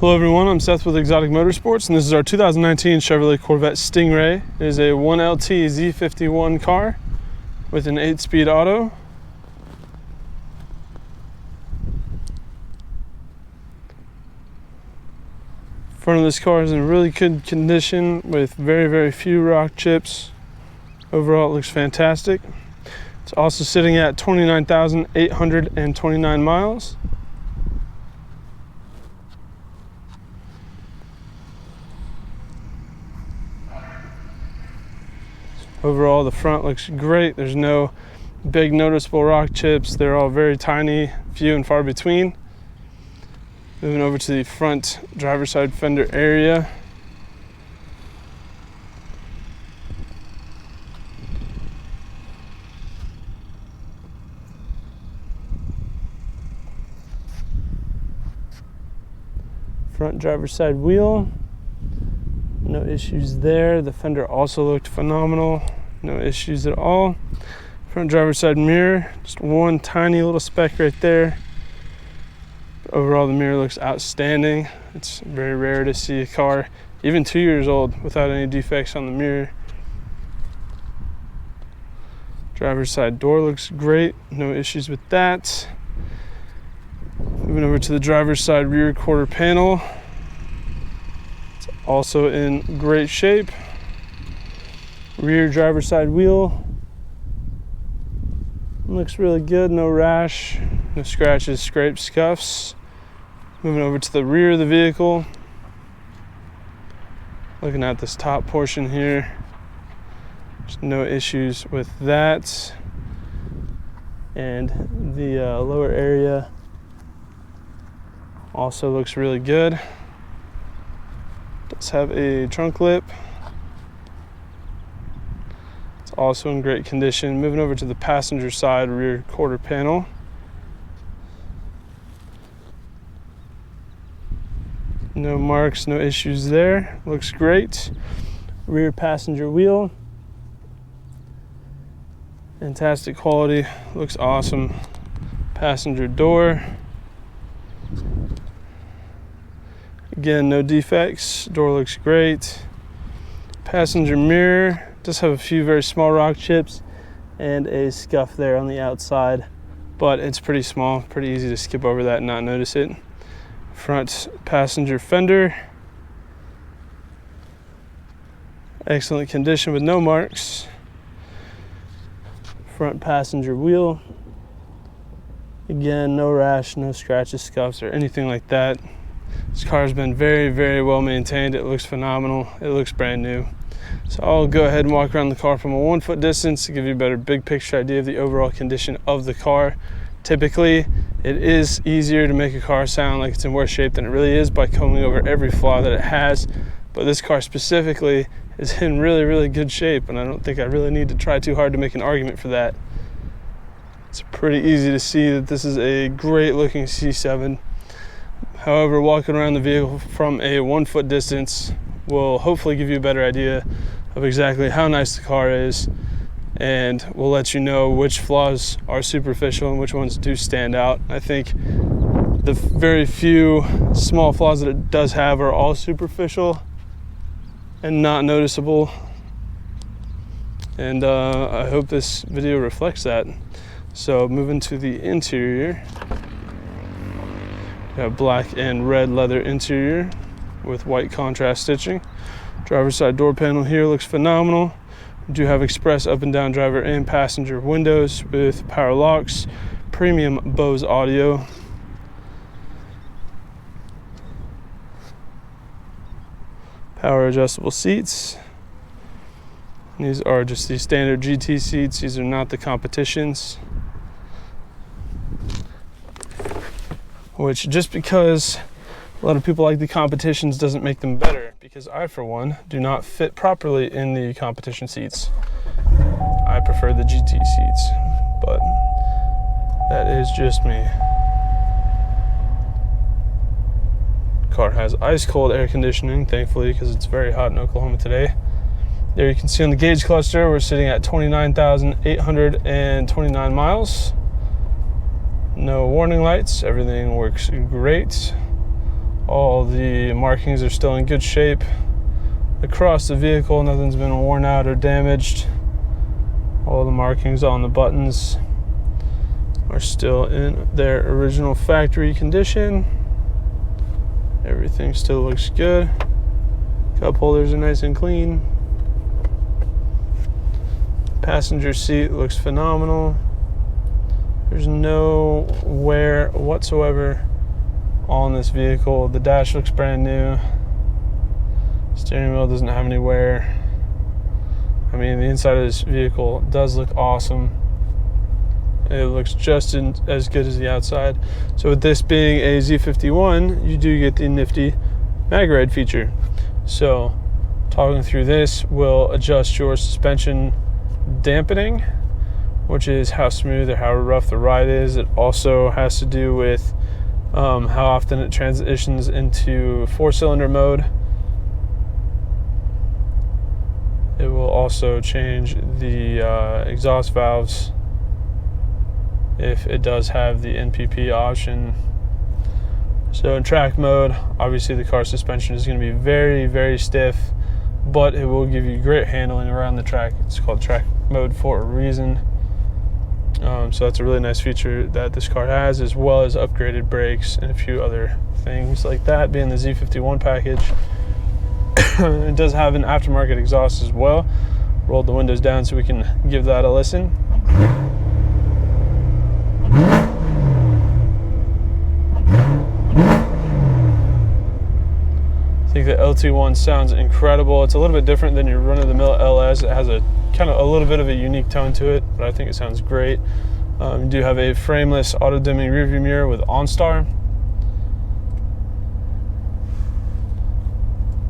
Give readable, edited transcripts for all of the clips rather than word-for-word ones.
Hello everyone, I'm Seth with Exotic Motorsports, and this is our 2019 Chevrolet Corvette Stingray. It is a 1LT Z51 car with an 8-speed auto. Front of this car is in really good condition with very few rock chips. Overall it looks fantastic. It's also sitting at 29,829 miles. Overall, the front looks great. There's no big noticeable rock chips. They're all very tiny, few and far between. Moving over to the front driver's side fender area. Front driver's side wheel. No issues there. The fender also looked phenomenal. No issues at all. Front driver's side mirror, just one tiny little speck right there. But overall, the mirror looks outstanding. It's very rare to see a car, even 2 years old, without any defects on the mirror. Driver's side door looks great. No issues with that. Moving over to the driver's side rear quarter panel. Also in great shape. Rear driver's side wheel looks really good. No rash, no scratches, scrapes, scuffs. Moving over to the rear of the vehicle. Looking at this top portion here, there's no issues with that. And the lower area also looks really good. Does have a trunk lip. It's also in great condition. Moving over to the passenger side rear quarter panel. No marks, no issues there. Looks great. Rear passenger wheel. Fantastic quality. Looks awesome. Passenger door. Again, no defects. Door looks great. Passenger mirror does have a few very small rock chips and a scuff there on the outside, but it's pretty small, pretty easy to skip over that and not notice it. Front passenger fender, excellent condition with no marks. Front passenger wheel, again, no rash, no scratches, scuffs, or anything like that. This car has been very well maintained. It looks phenomenal. It looks brand new. So I'll go ahead and walk around the car from a 1 foot distance to give you a better big picture idea of the overall condition of the car. Typically, it is easier to make a car sound like it's in worse shape than it really is by combing over every flaw that it has. But this car specifically is in really good shape, and I don't think I really need to try too hard to make an argument for that. It's pretty easy to see that this is a great looking C7. However, walking around the vehicle from a 1 foot distance will hopefully give you a better idea of exactly how nice the car is, and will let you know which flaws are superficial and which ones do stand out. I think the very few small flaws that it does have are all superficial and not noticeable, and I hope this video reflects that. So moving to the interior. Got black and red leather interior with white contrast stitching. Driver's side door panel here looks phenomenal. We do have express up and down driver and passenger windows with power locks, premium Bose audio. Power adjustable seats. These are just the standard GT seats. These are not the competitions. Which, just because a lot of people like the competitions doesn't make them better, because I, for one, do not fit properly in the competition seats. I prefer the GT seats, but that is just me. Car has ice cold air conditioning, thankfully, because it's very hot in Oklahoma today. There you can see on the gauge cluster, we're sitting at 29,829 miles. No warning lights, everything works great. All the markings are still in good shape. Across the vehicle, nothing's been worn out or damaged. All the markings on the buttons are still in their original factory condition. Everything still looks good. Cup holders are nice and clean. Passenger seat looks phenomenal. There's no wear whatsoever on this vehicle. The dash looks brand new. Steering wheel doesn't have any wear. I mean, the inside of this vehicle does look awesome. It looks just as good as the outside. So with this being a Z51, you do get the nifty mag ride feature. So talking through this will adjust your suspension dampening, which is how smooth or how rough the ride is. It also has to do with how often it transitions into 4-cylinder mode. It will also change the exhaust valves if it does have the NPP option. So in track mode, obviously the car suspension is going to be very, very stiff, but it will give you great handling around the track. It's called track mode for a reason. So that's a really nice feature that this car has, as well as upgraded brakes and a few other things like that, being the Z51 package. It does have an aftermarket exhaust as well. Rolled the windows down so we can give that a listen. I think the LT1 sounds incredible. It's a little bit different than your run-of-the-mill LS. It has a kind of a little bit of a unique tone to it, but I think it sounds great. You do have a frameless auto-dimming rearview mirror with OnStar.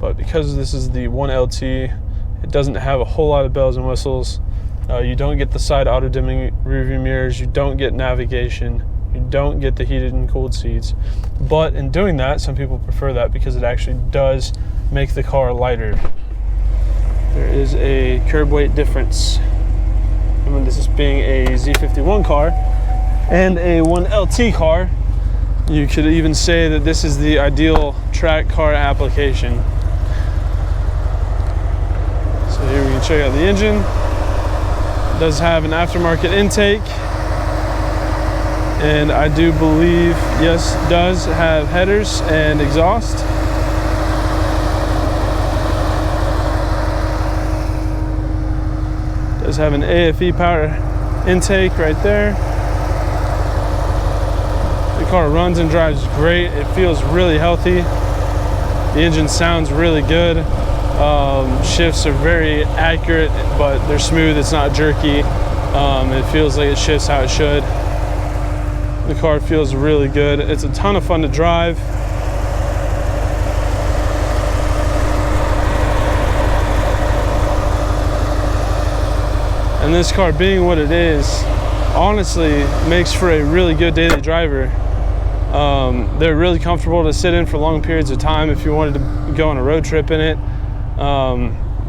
But because this is the 1LT, it doesn't have a whole lot of bells and whistles. You don't get the side auto-dimming rearview mirrors. You don't get navigation. You don't get the heated and cooled seats. But in doing that, some people prefer that because it actually does make the car lighter. There is a curb weight difference. And when this is being a Z51 car and a 1LT car, you could even say that this is the ideal track car application. So here we can check out the engine. It does have an aftermarket intake. And I do believe, yes, it does have headers and exhaust. It does have an AFE power intake right there. The car runs and drives great. It feels really healthy. The engine sounds really good. Shifts are very accurate, but they're smooth. It's not jerky. It feels like it shifts how it should. The car feels really good. It's a ton of fun to drive. And this car, being what it is, honestly makes for a really good daily driver. They're really comfortable to sit in for long periods of time if you wanted to go on a road trip in it.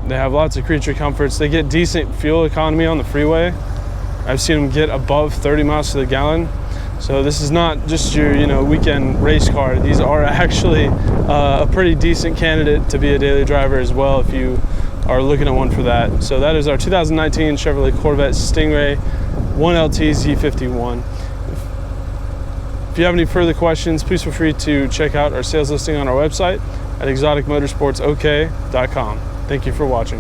They have lots of creature comforts. They get decent fuel economy on the freeway. I've seen them get above 30 miles to the gallon. So this is not just your, weekend race car. These are actually a pretty decent candidate to be a daily driver as well if you are looking at one for that. So that is our 2019 Chevrolet Corvette Stingray 1LT Z51. If you have any further questions, please feel free to check out our sales listing on our website at exoticmotorsportsok.com. Thank you for watching.